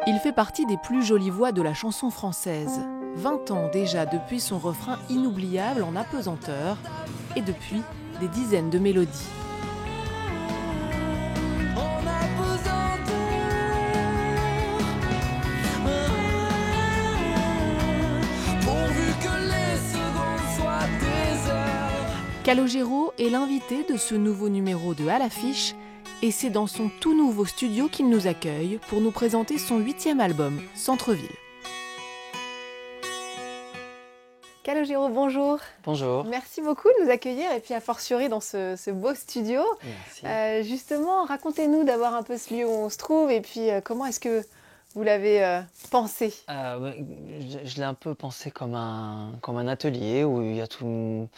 Il fait partie des plus jolies voix de la chanson française. 20 ans déjà depuis son refrain inoubliable en apesanteur, et depuis des dizaines de mélodies. Calogero est l'invité de ce nouveau numéro de À l'affiche, et c'est dans son tout nouveau studio qu'il nous accueille pour nous présenter son 8e album, Centre-ville. Calogero, bonjour. Bonjour. Merci beaucoup de nous accueillir et puis a fortiori dans ce beau studio. Merci. Justement, racontez-nous d'abord un peu ce lieu où on se trouve et puis comment est-ce que vous l'avez pensé? Je l'ai un peu pensé comme un atelier où il y a tous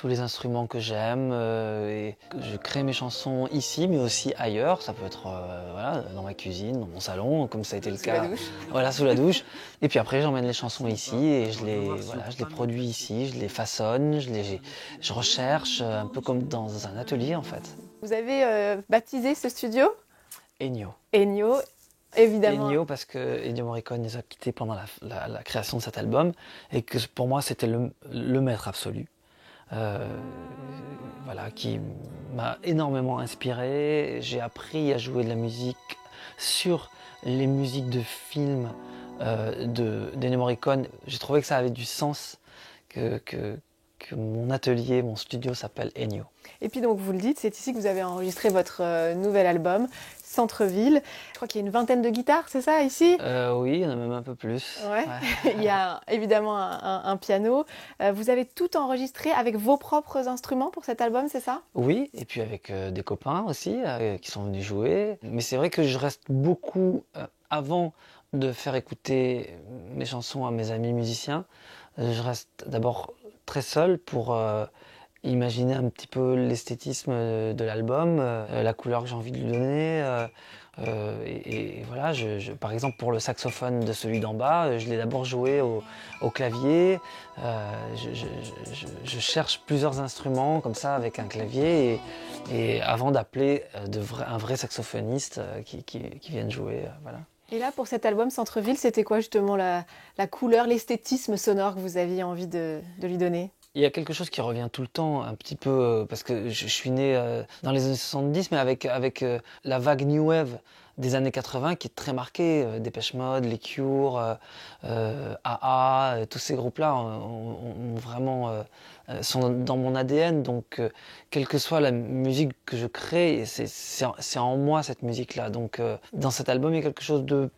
les instruments que j'aime. Et je crée mes chansons ici, mais aussi ailleurs. Ça peut être voilà, dans ma cuisine, dans mon salon, comme ça a été le cas. Sous la douche. Voilà, sous la douche. Et puis après, j'emmène les chansons ici et je les produis ici, je les façonne, je recherche, un peu comme dans un atelier en fait. Vous avez baptisé ce studio Ennio. Ennio. Évidemment. Ennio parce que Ennio Morricone les a quittés pendant la création de cet album et que pour moi c'était le maître absolu. Voilà, qui m'a énormément inspiré. J'ai appris à jouer de la musique sur les musiques de films d'Ennio Morricone. J'ai trouvé que ça avait du sens que mon atelier, mon studio s'appelle Ennio. Et puis donc vous le dites, c'est ici que vous avez enregistré votre nouvel album, Centre-ville. Je crois qu'il y a une vingtaine de guitares, c'est ça, ici? Oui, il y en a même un peu plus. Ouais. Il y a évidemment un piano. Vous avez tout enregistré avec vos propres instruments pour cet album, c'est ça? Oui, et puis avec des copains aussi qui sont venus jouer. Mais c'est vrai que je reste beaucoup, avant de faire écouter mes chansons à mes amis musiciens, je reste d'abord très seul pour imaginer un petit peu l'esthétisme de l'album, la couleur que j'ai envie de lui donner. Et voilà, par exemple pour le saxophone de celui d'en bas, je l'ai d'abord joué au clavier. Je cherche plusieurs instruments comme ça avec un clavier et avant d'appeler un vrai saxophoniste qui vienne jouer. Voilà. Et là, pour cet album Centre-ville, c'était quoi justement la couleur, l'esthétisme sonore que vous aviez envie de lui donner? Il y a quelque chose qui revient tout le temps, un petit peu, parce que je suis né dans les années 70, mais avec la vague New Wave des années 80 qui est très marquée. Depeche Mode, Les Cure, a.a, tous ces groupes-là ont vraiment, sont dans mon ADN. Donc, quelle que soit la musique que je crée, c'est en moi cette musique-là. Donc, dans cet album, il y a quelque chose de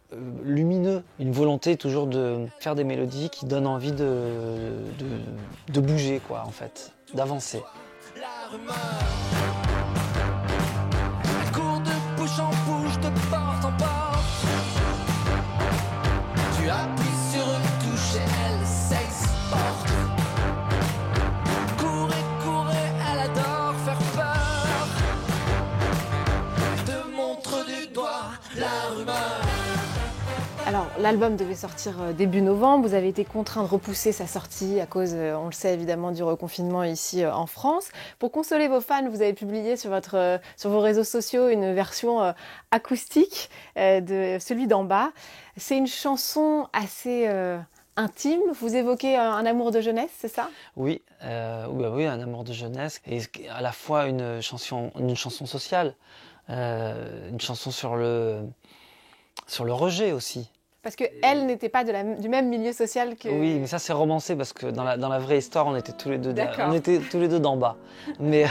lumineux, une volonté toujours de faire des mélodies qui donnent envie de bouger, quoi, en fait, d'avancer. La rumeur, elle court de bouche en bouche, de porte en porte. Tu appuies sur une touche et elle s'exporte. Courez, elle adore faire peur. Elle te montre du doigt la rumeur. Alors, l'album devait sortir début novembre. Vous avez été contraint de repousser sa sortie à cause, on le sait évidemment, du reconfinement ici en France. Pour consoler vos fans, vous avez publié sur vos réseaux sociaux une version acoustique de celui d'en bas. C'est une chanson assez intime. Vous évoquez un amour de jeunesse, c'est ça? Oui, oui, un amour de jeunesse et à la fois une chanson sociale, une chanson sur le rejet aussi. Parce qu'elle n'était pas du même milieu social que... Oui, mais ça c'est romancé parce que dans la vraie histoire, on était tous les deux, D'accord. on était tous les deux d'en bas. Mais,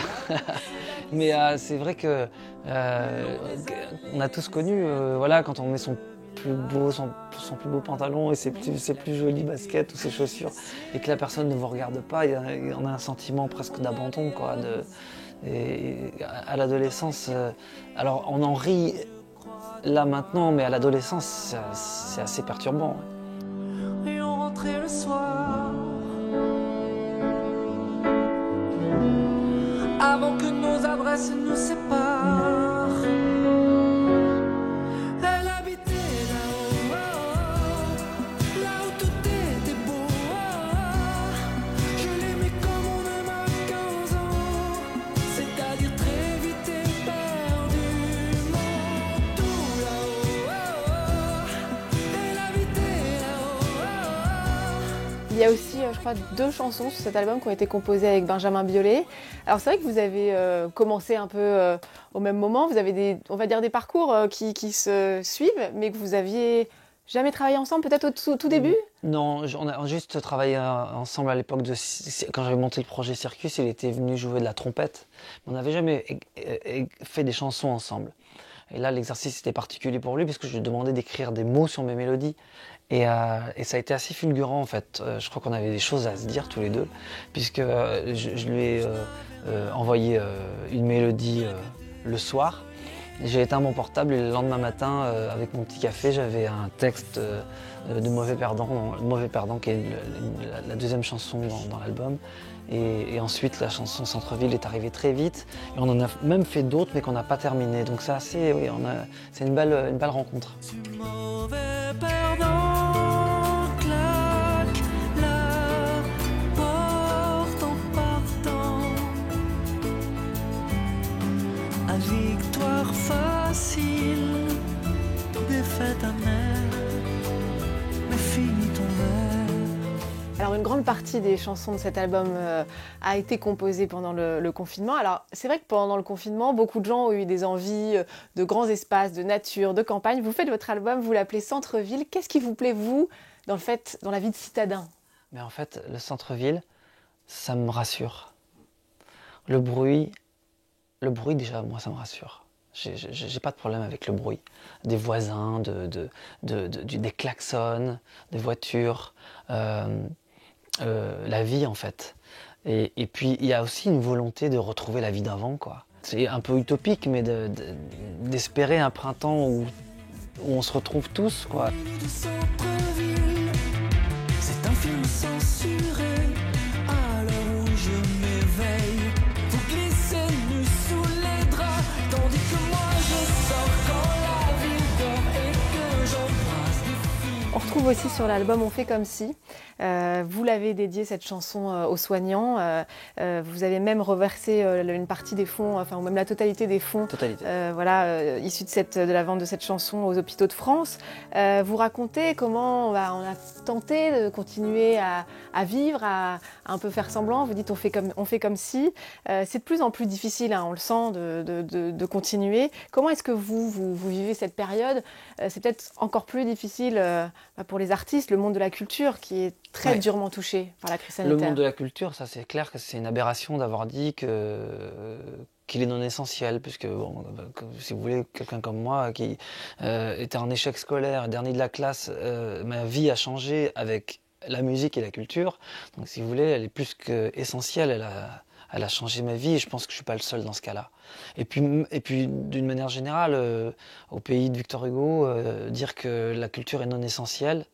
c'est vrai que on a tous connu, voilà, quand on met son plus beau pantalon et ses plus jolies baskets ou ses chaussures et que la personne ne vous regarde pas, on a un sentiment presque d'abandon, quoi. Et à l'adolescence, alors on en rit là maintenant, mais à l'adolescence, c'est assez perturbant. Et on rentrait le soir, avant que nos adresses nous séparent. je crois, 2 chansons sur cet album qui ont été composées avec Benjamin Biolay. Alors c'est vrai que vous avez commencé un peu au même moment, vous avez on va dire des parcours qui se suivent, mais que vous aviez jamais travaillé ensemble, peut-être au tout début? Non, on a juste travaillé ensemble à l'époque quand j'avais monté le projet Circus, il était venu jouer de la trompette. Mais on n'avait jamais fait des chansons ensemble. Et là, l'exercice était particulier pour lui parce que je lui demandais d'écrire des mots sur mes mélodies. Et ça a été assez fulgurant en fait. Je crois qu'on avait des choses à se dire tous les deux, puisque je lui ai envoyé une mélodie le soir. J'ai éteint mon portable et le lendemain matin, avec mon petit café, j'avais un texte de Mauvais Perdant qui est la deuxième chanson dans l'album. Et ensuite, la chanson Centre-Ville est arrivée très vite. Et on en a même fait d'autres, mais qu'on n'a pas terminé. Donc c'est assez, oui, c'est une belle rencontre. Mauvais perdant, claque la porte en partant. À victoire facile, défaite amère, mais finis ton verre. Alors une grande partie des chansons de cet album a été composée pendant le confinement. Alors c'est vrai que pendant le confinement, beaucoup de gens ont eu des envies de grands espaces, de nature, de campagne. Vous faites votre album, vous l'appelez Centre-Ville. Qu'est-ce qui vous plaît, vous, dans la vie de citadin? Mais en fait, le centre-ville, ça me rassure. Le bruit déjà, moi, ça me rassure. J'ai pas de problème avec le bruit. Des voisins, des klaxons, des voitures, la vie en fait. Et puis il y a aussi une volonté de retrouver la vie d'avant, quoi. C'est un peu utopique, mais d'espérer un printemps où on se retrouve tous, quoi. De centre-ville, c'est un film censuré. À l'heure où je m'éveille, vous glissez nu sous les draps, tandis que moi je sors quand la ville dort et que j'embrasse des filles. On retrouve aussi sur l'album On fait comme si. Vous l'avez dédié cette chanson aux soignants. Vous avez même reversé une partie des fonds, enfin ou même la totalité des fonds, Totalité. issus de la vente de cette chanson aux hôpitaux de France. Vous racontez comment on a tenté de continuer à vivre, à un peu faire semblant. Vous dites on fait comme si. C'est de plus en plus difficile, hein, on le sent, de continuer. Comment est-ce que vous vivez cette période? C'est peut-être encore plus difficile pour les artistes, le monde de la culture qui est très durement touché par la crise sanitaire. Le monde de la culture, ça c'est clair que c'est une aberration d'avoir dit qu'il est non essentiel, puisque bon, si vous voulez, quelqu'un comme moi qui était en échec scolaire, dernier de la classe, ma vie a changé avec la musique et la culture. Donc si vous voulez, elle est plus qu'essentielle, elle a changé ma vie et je pense que je suis pas le seul dans ce cas-là. Et puis d'une manière générale, au pays de Victor Hugo, dire que la culture est non essentielle,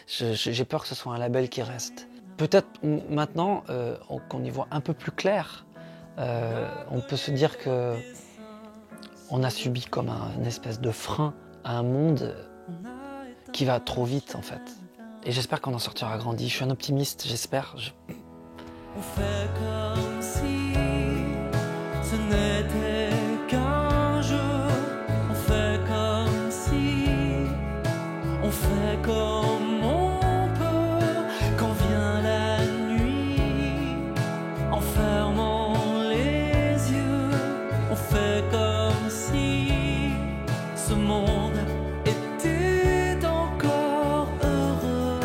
j'ai peur que ce soit un label qui reste. Peut-être maintenant qu'on y voit un peu plus clair, on peut se dire que on a subi comme une espèce de frein à un monde qui va trop vite en fait. Et j'espère qu'on en sortira grandi. Je suis un optimiste, j'espère. On fait comme si ce n'était qu'un jeu. On fait comme si on fait comme on peut. Quand vient la nuit, en fermant les yeux, on fait comme si ce monde était encore heureux.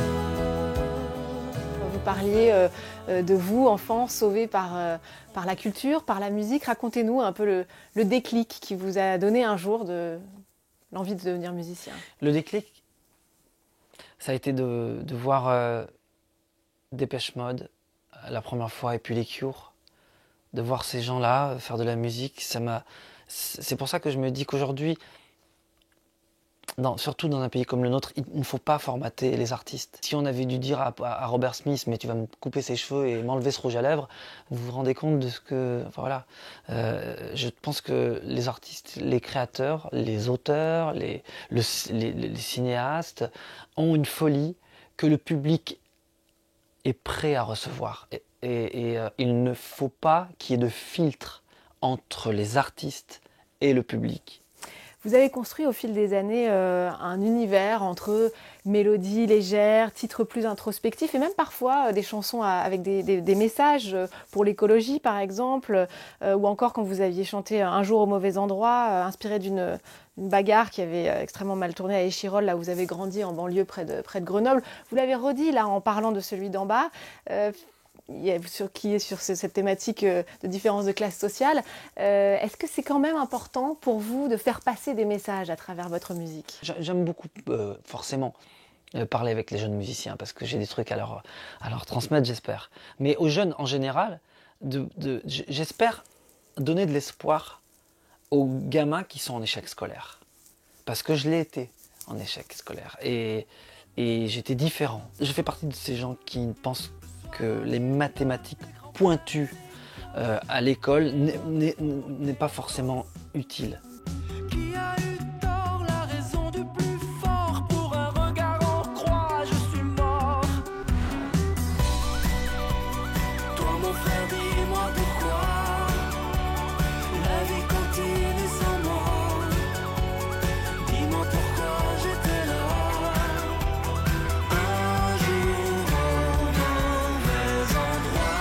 Vous parliez de vous, enfant, sauvé par la culture, par la musique. Racontez-nous un peu le déclic qui vous a donné un jour l'envie de devenir musicien. Le déclic, ça a été de voir Dépêche Mode la première fois et puis les Cure, de voir ces gens-là faire de la musique. C'est pour ça que je me dis qu'aujourd'hui, surtout dans un pays comme le nôtre, il ne faut pas formater les artistes. Si on avait dû dire à Robert Smith « mais tu vas me couper ses cheveux et m'enlever ce rouge à lèvres », vous vous rendez compte de ce que... Enfin, voilà. Je pense que les artistes, les créateurs, les auteurs, les cinéastes ont une folie que le public est prêt à recevoir. Et il ne faut pas qu'il y ait de filtre entre les artistes et le public. Vous avez construit au fil des années un univers entre mélodies légères, titres plus introspectifs et même parfois des chansons avec des messages pour l'écologie par exemple, ou encore quand vous aviez chanté Un jour au mauvais endroit, inspiré d'une bagarre qui avait extrêmement mal tourné à Échirolles, là où vous avez grandi en banlieue près de Grenoble. Vous l'avez redit là en parlant de celui d'en bas. Qui est sur cette thématique de différence de classe sociale. Est-ce que c'est quand même important pour vous de faire passer des messages à travers votre musique? J'aime beaucoup, forcément, parler avec les jeunes musiciens parce que j'ai des trucs à leur transmettre, j'espère. Mais aux jeunes en général, j'espère donner de l'espoir aux gamins qui sont en échec scolaire. Parce que je l'ai été en échec scolaire. Et j'étais différent. Je fais partie de ces gens qui pensent que les mathématiques pointues à l'école n'est pas forcément utile. Qui a eu tort, la raison du plus fort, pour un regard en croix, je suis mort. Toi mon frère, dis-moi pourquoi la vie continue sans moi. Dis-moi pourquoi j'étais là un jour au mauvais endroit.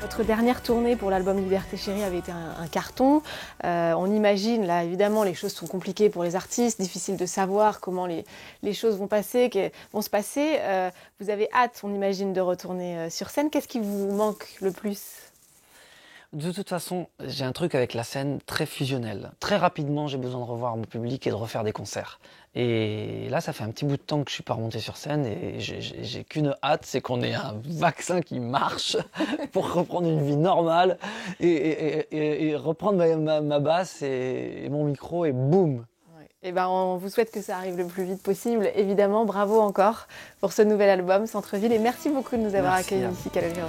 Votre dernière tournée pour l'album Liberté Chérie avait été un carton. On imagine, là évidemment, les choses sont compliquées pour les artistes, difficile de savoir comment les choses vont se passer. Vous avez hâte, on imagine, de retourner sur scène. Qu'est-ce qui vous manque le plus ? De toute façon, j'ai un truc avec la scène très fusionnel. Très rapidement, j'ai besoin de revoir mon public et de refaire des concerts. Et là, ça fait un petit bout de temps que je suis pas remonté sur scène et j'ai qu'une hâte, c'est qu'on ait un vaccin qui marche pour reprendre une vie normale et reprendre ma basse et mon micro et boum. Eh ben, on vous souhaite que ça arrive le plus vite possible. Évidemment, bravo encore pour ce nouvel album Centre-Ville et merci beaucoup de nous avoir accueillis ici, Calogero.